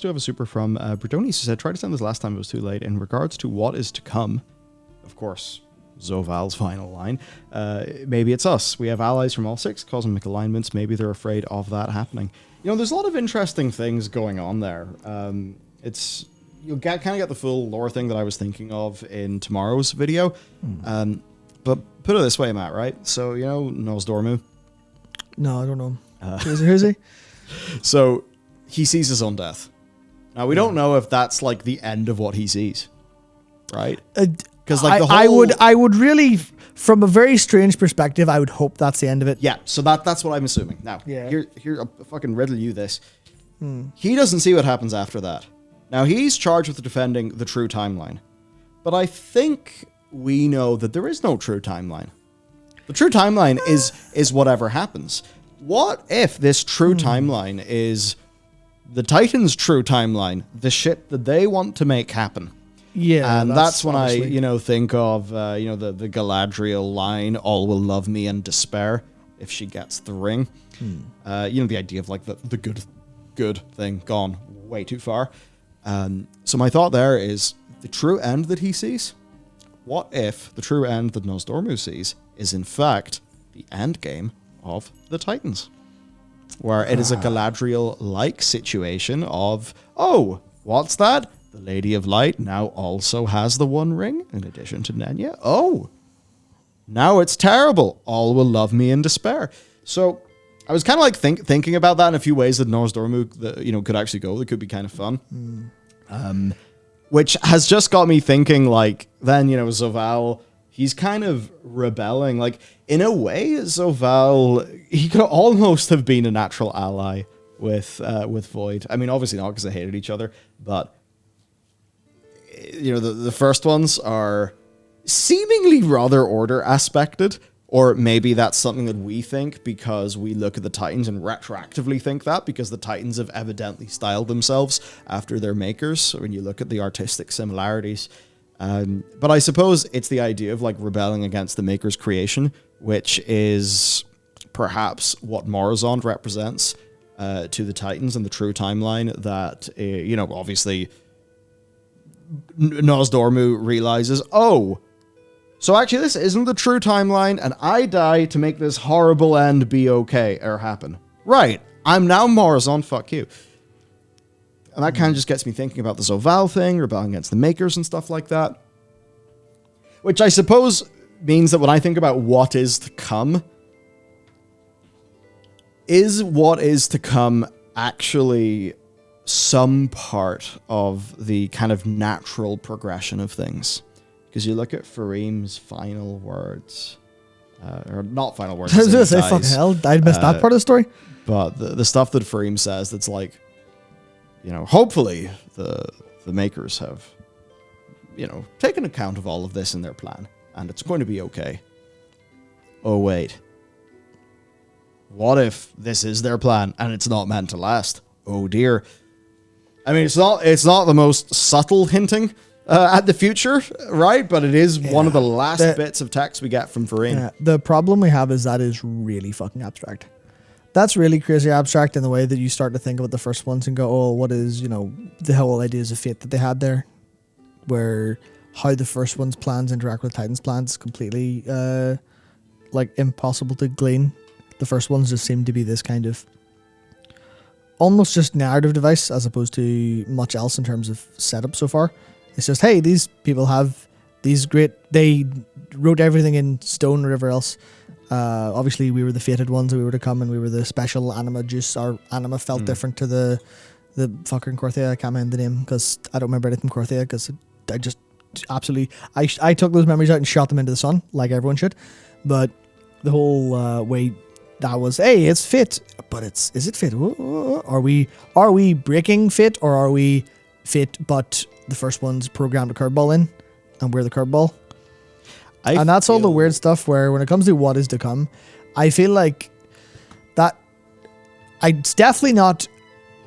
do have a super from Bredoni. She said, tried to send this last time, it was too late. In regards to what is to come, of course, Zoval's final line, maybe it's us. We have allies from all 6 cosmic alignments. Maybe they're afraid of that happening. You know, there's a lot of interesting things going on there. You'll kind of get the full lore thing that I was thinking of in tomorrow's video. But put it this way, Matt, right? So, you know, Nos Dormu? No, I don't know. Who's he? So, he sees his own death. Now, we don't know if that's like the end of what he sees, right? Because like the whole... I would really, from a very strange perspective, I would hope that's the end of it. Yeah, so that's what I'm assuming. Now, here, I'll fucking riddle you this. He doesn't see what happens after that. Now, he's charged with defending the true timeline. But I think we know that there is no true timeline. The true timeline is whatever happens. What if this true timeline is the Titans' true timeline, the shit that they want to make happen? Yeah, and that's when obviously... I, think of, the Galadriel line, all will love me and despair if she gets the ring. The idea of like the good thing gone way too far. So my thought there is the true end that he sees. What if the true end that Nos Dormu sees is in fact the end game of the Titans, where it is a Galadriel-like situation of, oh, what's that? The Lady of Light now also has the One Ring in addition to Nenya. Oh, now it's terrible. All will love me in despair. So I was kind of like thinking about that in a few ways that Nos Dormu, could actually go. That could be kind of fun. Which has just got me thinking, like, then, Zoval, he's kind of rebelling. Like, in a way, Zoval, he could almost have been a natural ally with Void. I mean, obviously not because they hated each other, but, the first ones are seemingly rather order aspected. Or maybe that's something that we think because we look at the Titans and retroactively think that because the Titans have evidently styled themselves after their makers. So when you look at the artistic similarities. But I suppose it's the idea of like rebelling against the maker's creation, which is perhaps what Morozond represents to the Titans and the true timeline that, obviously Nos Dormu realizes, oh, so actually, this isn't the true timeline, and I die to make this horrible end be okay, or happen. Right, I'm now Morozond, fuck you. And that kind of just gets me thinking about the Zoval thing, rebelling against the makers and stuff like that. Which I suppose means that when I think about what is to come, is what is to come actually some part of the kind of natural progression of things? Because you look at Fareem's final words, or not final words. I was going to say, fucking hell, I missed that part of the story. But the stuff that Fareem says that's like, hopefully the makers have, taken account of all of this in their plan, and it's going to be okay. Oh, wait. What if this is their plan, and it's not meant to last? Oh, dear. I mean, it's not the most subtle hinting at the future, right? But it is one of the last bits of text we get from Fareem. Yeah, the problem we have is that is really fucking abstract. That's really crazy abstract in the way that you start to think about the first ones and go, oh, what is, the whole ideas of fate that they had there, where how the first one's plans interact with Titan's plans completely impossible to glean. The first ones just seem to be this kind of almost just narrative device as opposed to much else in terms of setup so far. It's just, hey, these people have these they wrote everything in stone or whatever else. Obviously, we were the fated ones that we were to come, and we were the special anima juice. Our anima felt different to the fucking Korthea. I can't remember the name because I don't remember anything Korthea because I just absolutely... I took those memories out and shot them into the sun like everyone should. But the whole way that was, hey, it's fit. But is it fit? Are we breaking fit or are we fit but... the first one's programmed a curveball in, and we're the curveball. And that's all the weird stuff where when it comes to what is to come, I feel like that it's definitely not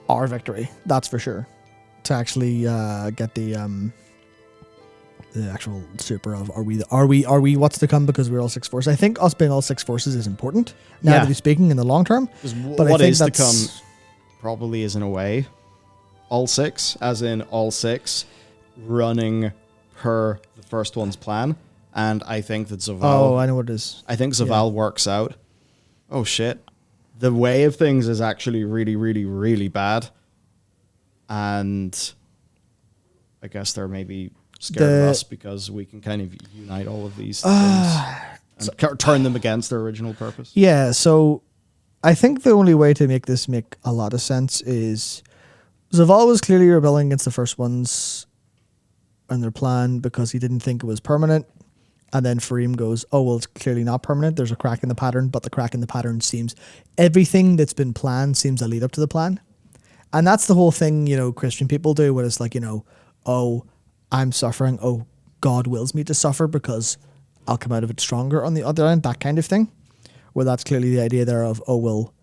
our victory, that's for sure, to actually get the actual super of are we what's to come because we're all 6 forces. I think us being all 6 forces is important, now that he's speaking in the long term. But what is to come probably is in a way all 6, as in all 6 running per the first one's plan. And I think that Zaval... Oh, I know what it is. I think Zaval works out. Oh, shit. The way of things is actually really, really, really bad. And I guess they're maybe scared of us because we can kind of unite all of these things and turn them against their original purpose. Yeah, so I think the only way to make this make a lot of sense is Zaval was clearly rebelling against the first ones and their plan because he didn't think it was permanent. And then Fareem goes, oh, well, it's clearly not permanent. There's a crack in the pattern, but the crack in the pattern seems... Everything that's been planned seems to lead up to the plan. And that's the whole thing, Christian people do, where it's like, oh, I'm suffering. Oh, God wills me to suffer because I'll come out of it stronger on the other end, that kind of thing. Where that's clearly the idea there of, oh, well,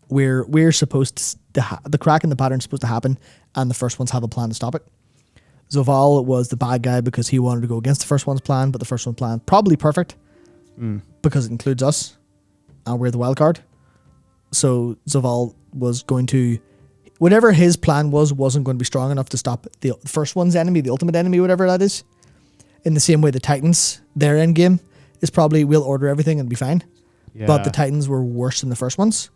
we're supposed to... the crack in the pattern is supposed to happen, and the first ones have a plan to stop it. Zoval was the bad guy because he wanted to go against the first one's plan, but the first one's plan probably perfect because it includes us and we're the wild card. So Zoval was going to, whatever his plan wasn't going to be strong enough to stop the first one's enemy, the ultimate enemy, whatever that is. In the same way the Titans, their end game is probably we'll order everything and be fine. Yeah. But the Titans were worse than the first ones.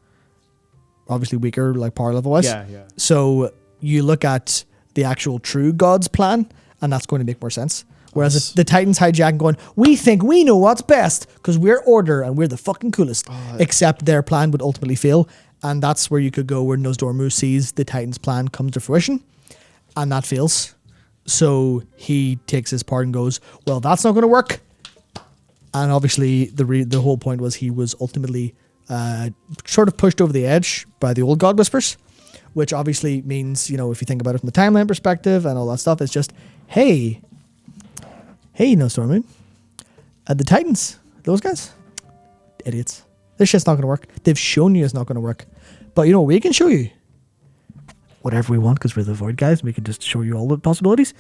Obviously weaker, like power level wise. Yeah. So you look at the actual true God's plan, and that's going to make more sense. Whereas the Titans hijack going, we think we know what's best because we're order and we're the fucking coolest. Except their plan would ultimately fail, and that's where you could go where Nozdormu sees the Titans' plan comes to fruition, and that fails. So he takes his part and goes, well, that's not going to work. And obviously the whole point was he was ultimately sort of pushed over the edge by the old God Whispers. Which obviously means, if you think about it from the timeline perspective and all that stuff, it's just, hey, no Stormmoon. The Titans, those guys, idiots. This shit's not going to work. They've shown you it's not going to work. But you know what we can show you? Whatever we want, because we're the Void guys. We can just show you all the possibilities.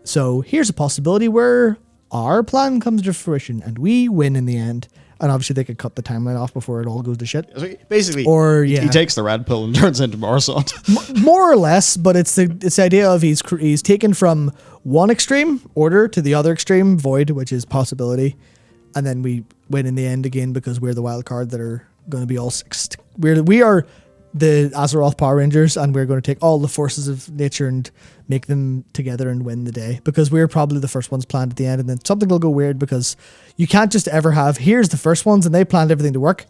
So here's a possibility where our plan comes to fruition and we win in the end. And obviously they could cut the timeline off before it all goes to shit. Basically, he takes the red pill and turns into Morrisont. More or less, but it's the idea of he's taken from one extreme, order, to the other extreme, void, which is possibility. And then we win in the end again because we're the wild card that are going to be all six. We are the Azeroth Power Rangers, and we're going to take all the forces of nature and make them together and win the day, because we're probably the first ones planned at the end, and then something will go weird because you can't just ever have, here's the first ones and they planned everything to work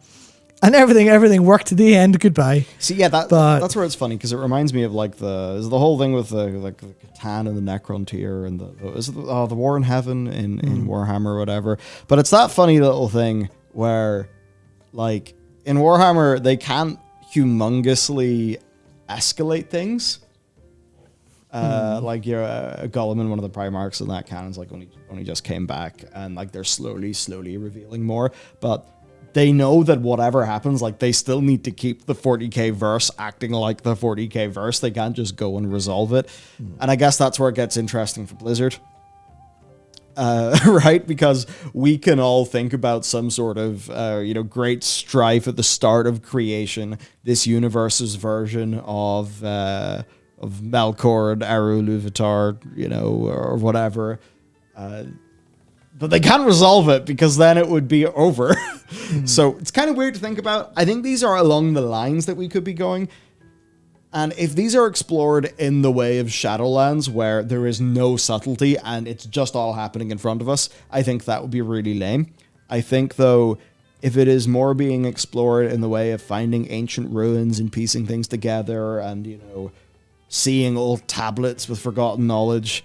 and everything worked to the end. Goodbye. See, yeah, that's where it's funny, because it reminds me of the whole thing with the Catan and the Necron tier and the War in Heaven in Warhammer or whatever. But it's that funny little thing where, like, in Warhammer they can't humongously escalate things. Like a Gollum in one of the Primarchs and that canon's like only just came back, and like they're slowly revealing more, but they know that whatever happens, like they still need to keep the 40k verse acting like the 40k verse. They can't just go and resolve it. And I guess that's where it gets interesting for Blizzard. Right? Because we can all think about some sort of, great strife at the start of creation, this universe's version of Melkor and Eru Luvatar, or whatever. But they can't resolve it because then it would be over. So it's kind of weird to think about. I think these are along the lines that we could be going. And if these are explored in the way of Shadowlands, where there is no subtlety and it's just all happening in front of us, I think that would be really lame. I think, though, if it is more being explored in the way of finding ancient ruins and piecing things together and, seeing old tablets with forgotten knowledge,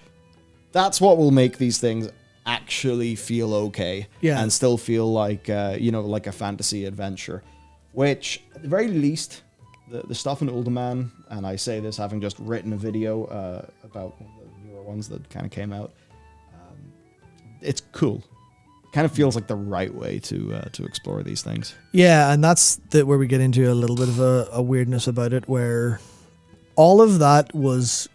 that's what will make these things actually feel okay. Yeah. And still feel like, like a fantasy adventure. Which, at the very least, the stuff in Uldaman, and I say this having just written a video about one of the newer ones that kind of came out, it's cool. Kind of feels like the right way to explore these things. Yeah, and that's where we get into a little bit of a weirdness about it, where all of that was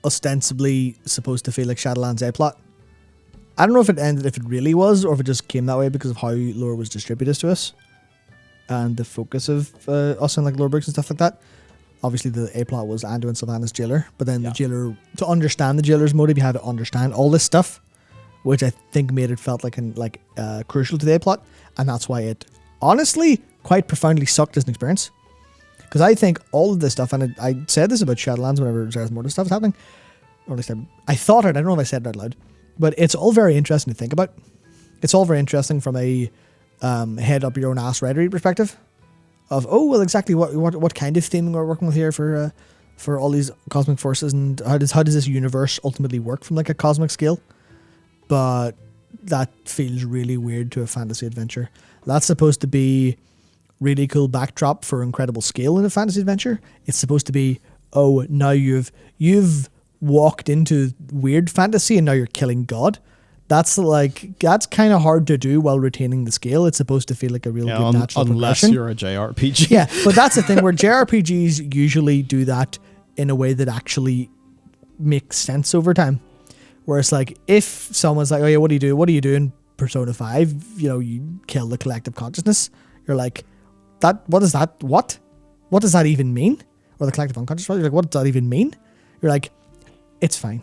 ostensibly supposed to feel like Shadowlands A-plot. I don't know if it really was, or if it just came that way because of how lore was distributed to us and the focus of us on like lore books and stuff like that. Obviously, the A plot was Anduin Sylvanas jailer, but then the jailer, to understand the jailer's motive, you had to understand all this stuff, which I think made it felt like crucial to the A plot, and that's why it honestly quite profoundly sucked as an experience. Because I think all of this stuff, and I said this about Shadowlands whenever Zerath Mortis stuff was happening, or at least I thought it. I don't know if I said it out loud, but it's all very interesting to think about. It's all very interesting from a head up your own ass writery perspective. Of exactly what kind of theming we're working with here for all these cosmic forces, and how does this universe ultimately work from like a cosmic scale? But that feels really weird to a fantasy adventure. That's supposed to be really cool backdrop for incredible scale in a fantasy adventure. It's supposed to be now you've walked into weird fantasy and now you're killing God. That's kind of hard to do while retaining the scale. It's supposed to feel like a real good natural unless progression. You're a JRPG. Yeah, but that's the thing where JRPGs usually do that in a way that actually makes sense over time. Where it's like, if someone's like, oh yeah, what do you do? What do you do in Persona 5? You kill the collective consciousness. You're like, what is that? What does that even mean? Or the collective unconscious? You're like, what does that even mean? You're like, it's fine.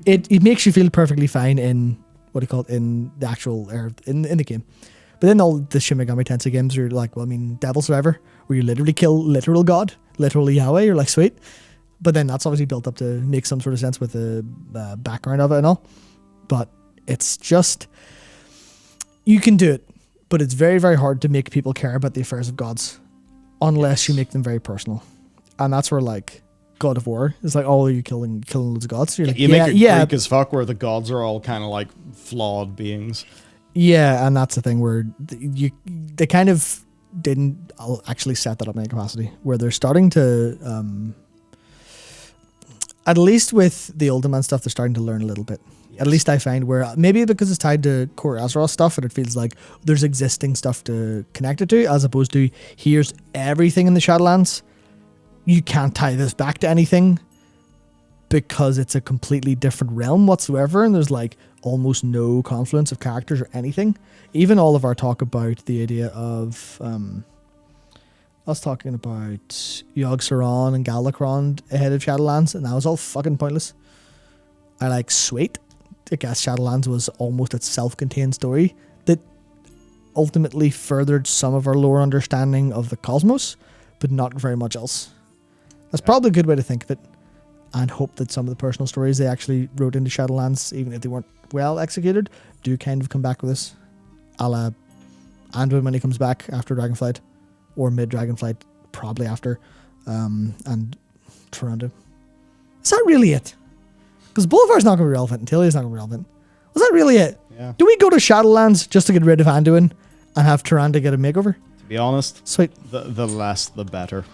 It makes you feel perfectly fine in in the actual in the game. But then all the Shin Megami Tensei games, you're like, well, I mean, Devil Survivor, where you literally kill literal God, literally Yahweh. You're like, sweet. But then that's obviously built up to make some sort of sense with the background of it and all. But it's just, you can do it, but it's very, very hard to make people care about the affairs of gods unless you make them very personal. And that's where like God of War is like, oh, you're killing loads of gods. You're like, you make it Greek as fuck, where the gods are all kind of like flawed beings. Yeah, and that's the thing where they kind of didn't actually set that up in any capacity, where they're starting to, at least with the Ultimate stuff, they're starting to learn a little bit. Yes. At least I find where maybe because it's tied to core Azeroth stuff, and it feels like there's existing stuff to connect it to, as opposed to here's everything in the Shadowlands. You can't tie this back to anything because it's a completely different realm whatsoever, and there's like almost no confluence of characters or anything. Even all of our talk about the idea of us talking about Yogg-Saron and Galakron ahead of Shadowlands, and that was all fucking pointless. I like, sweet. I guess Shadowlands was almost a self-contained story that ultimately furthered some of our lore understanding of the cosmos, but not very much else. That's probably a good way to think of it, and hope that some of the personal stories they actually wrote into Shadowlands, even if they weren't well executed, do kind of come back with us. A la Anduin when he comes back after Dragonflight, or mid-Dragonflight, probably after, and Tyrande. Is that really it? Because Bolivar's not going to be relevant, and Talia's not going to be relevant. Was that really it? Yeah. Do we go to Shadowlands just to get rid of Anduin and have Tyrande get a makeover? To be honest, sweet. The less, the better.